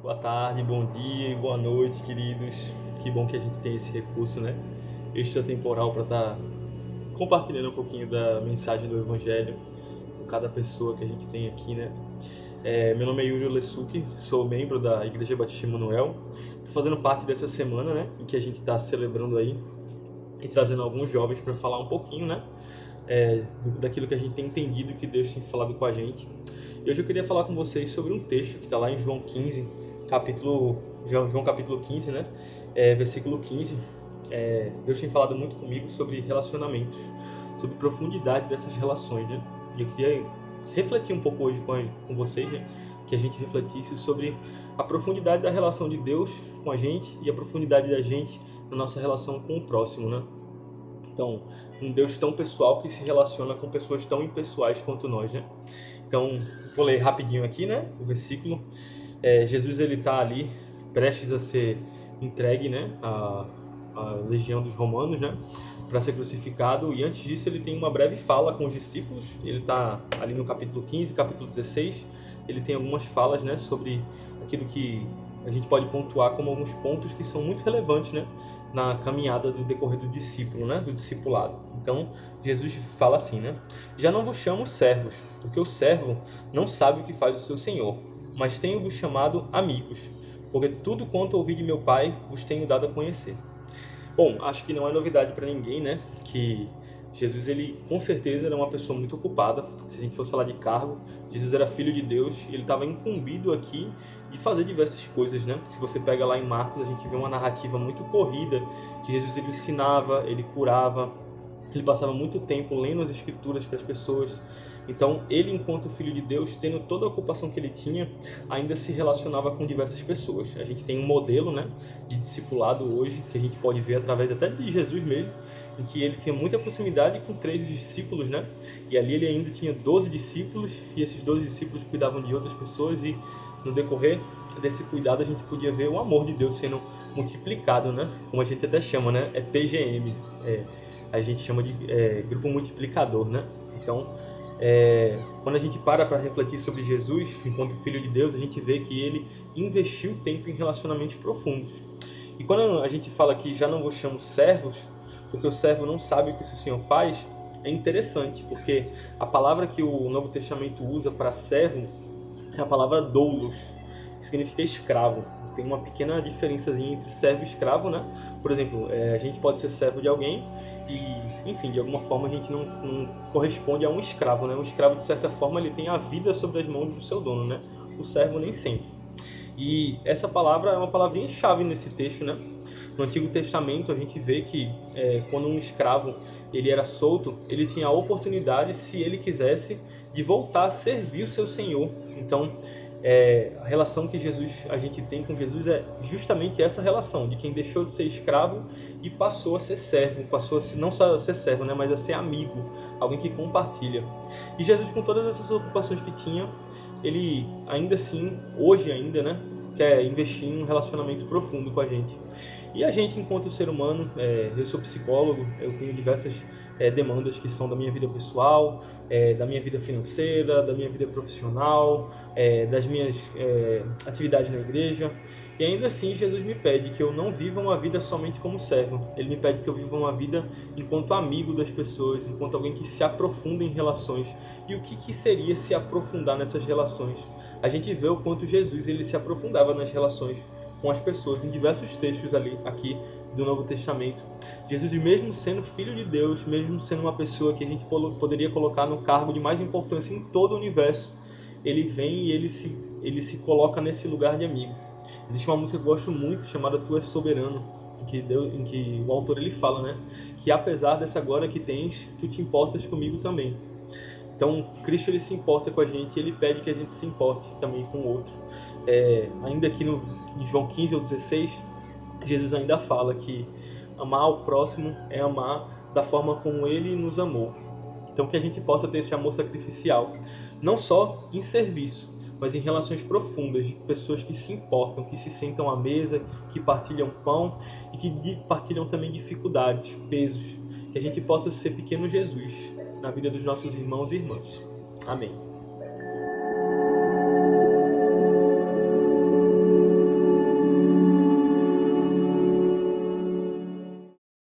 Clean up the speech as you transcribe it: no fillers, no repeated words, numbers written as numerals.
Boa tarde, bom dia e boa noite, queridos. Que bom que a gente tem esse recurso, né? Extratemporal para estar compartilhando um pouquinho da mensagem do Evangelho com cada pessoa que a gente tem aqui, né? Meu nome é Yuri Lesuki, sou membro da Igreja Batista Emanuel. Estou fazendo parte dessa semana, né? Em que a gente está celebrando aí e trazendo alguns jovens para falar um pouquinho, né? Daquilo que a gente tem entendido que Deus tem falado com a gente. E hoje eu queria falar com vocês sobre um texto que está lá em João 15, João capítulo 15, né? Versículo 15. Deus tem falado muito comigo sobre relacionamentos, sobre profundidade dessas relações, né? E eu queria refletir um pouco hoje com vocês, né? Que a gente refletisse sobre a profundidade da relação de Deus com a gente e a profundidade da gente na nossa relação com o próximo, né? Então, um Deus tão pessoal que se relaciona com pessoas tão impessoais quanto nós, né? Então, vou ler rapidinho aqui, né? O versículo. Jesus, ele está ali, prestes a ser entregue, né? A legião dos romanos, né? Para ser crucificado. E antes disso, ele tem uma breve fala com os discípulos. Ele está ali no capítulo 15, capítulo 16. Ele tem algumas falas, né? Sobre aquilo que a gente pode pontuar como alguns pontos que são muito relevantes, né? Na caminhada do decorrer do discípulo, né? Do discipulado. Então, Jesus fala assim, né? Já não vos chamo servos, porque o servo não sabe o que faz o seu senhor, mas tenho-vos chamado amigos, porque tudo quanto ouvi de meu Pai vos tenho dado a conhecer. Bom, acho que não é novidade para ninguém, né? Que Jesus, ele com certeza era uma pessoa muito ocupada. Se a gente fosse falar de cargo, Jesus era filho de Deus e ele estava incumbido aqui de fazer diversas coisas, né? Se você pega lá em Marcos, a gente vê uma narrativa muito corrida, que Jesus, ele ensinava, ele curava, ele passava muito tempo lendo as escrituras para as pessoas. Então, ele, enquanto filho de Deus, tendo toda a ocupação que ele tinha, ainda se relacionava com diversas pessoas. A gente tem um modelo, né, de discipulado hoje, que a gente pode ver através até de Jesus mesmo, em que ele tinha muita proximidade com 3 discípulos, né? E ali ele ainda tinha 12 discípulos, e esses 12 discípulos cuidavam de outras pessoas, e no decorrer desse cuidado a gente podia ver o amor de Deus sendo multiplicado, né? Como a gente até chama, né? É PGM, a gente chama de grupo multiplicador, né? Então, quando a gente para refletir sobre Jesus enquanto Filho de Deus, a gente vê que ele investiu tempo em relacionamentos profundos. E quando a gente fala que já não vos chamo servos, porque o servo não sabe o que o seu Senhor faz, é interessante, porque a palavra que o Novo Testamento usa para servo é a palavra doulos, que significa escravo. Tem uma pequena diferençazinha entre servo e escravo, né? Por exemplo, a gente pode ser servo de alguém e, enfim, de alguma forma a gente não corresponde a um escravo, né? Um escravo, de certa forma, ele tem a vida sobre as mãos do seu dono, né? O servo nem sempre. E essa palavra é uma palavrinha-chave nesse texto, né? No Antigo Testamento a gente vê que quando um escravo ele era solto, ele tinha a oportunidade, se ele quisesse, de voltar a servir o seu senhor. Então, a relação que a gente tem com Jesus é justamente essa relação de quem deixou de ser escravo e passou a ser servo, passou a ser, não só a ser servo, né, mas a ser amigo, alguém que compartilha. E Jesus, com todas essas ocupações que tinha, ele ainda assim, hoje ainda, né, quer investir em um relacionamento profundo com a gente. E a gente, enquanto ser humano, eu sou psicólogo, eu tenho diversas demandas que são da minha vida pessoal, da minha vida financeira, da minha vida profissional, das minhas atividades na igreja. E ainda assim, Jesus me pede que eu não viva uma vida somente como servo. Ele me pede que eu viva uma vida enquanto amigo das pessoas, enquanto alguém que se aprofunda em relações. E o que seria se aprofundar nessas relações? A gente vê o quanto Jesus ele se aprofundava nas relações com as pessoas em diversos textos aqui do Novo Testamento. Jesus, mesmo sendo filho de Deus, mesmo sendo uma pessoa que a gente poderia colocar no cargo de mais importância em todo o universo, ele vem e ele se coloca nesse lugar de amigo. Existe uma música que eu gosto muito chamada Tu És Soberano, em que o autor ele fala, né, que apesar dessa glória que tens, tu te importas comigo também. Então, Cristo ele se importa com a gente e ele pede que a gente se importe também com o outro. Ainda aqui em João 15 ou 16, Jesus ainda fala que amar o próximo é amar da forma como ele nos amou. Então, que a gente possa ter esse amor sacrificial, não só em serviço, mas em relações profundas, de pessoas que se importam, que se sentam à mesa, que partilham pão e que partilham também dificuldades, pesos. Que a gente possa ser pequeno Jesus na vida dos nossos irmãos e irmãs. Amém.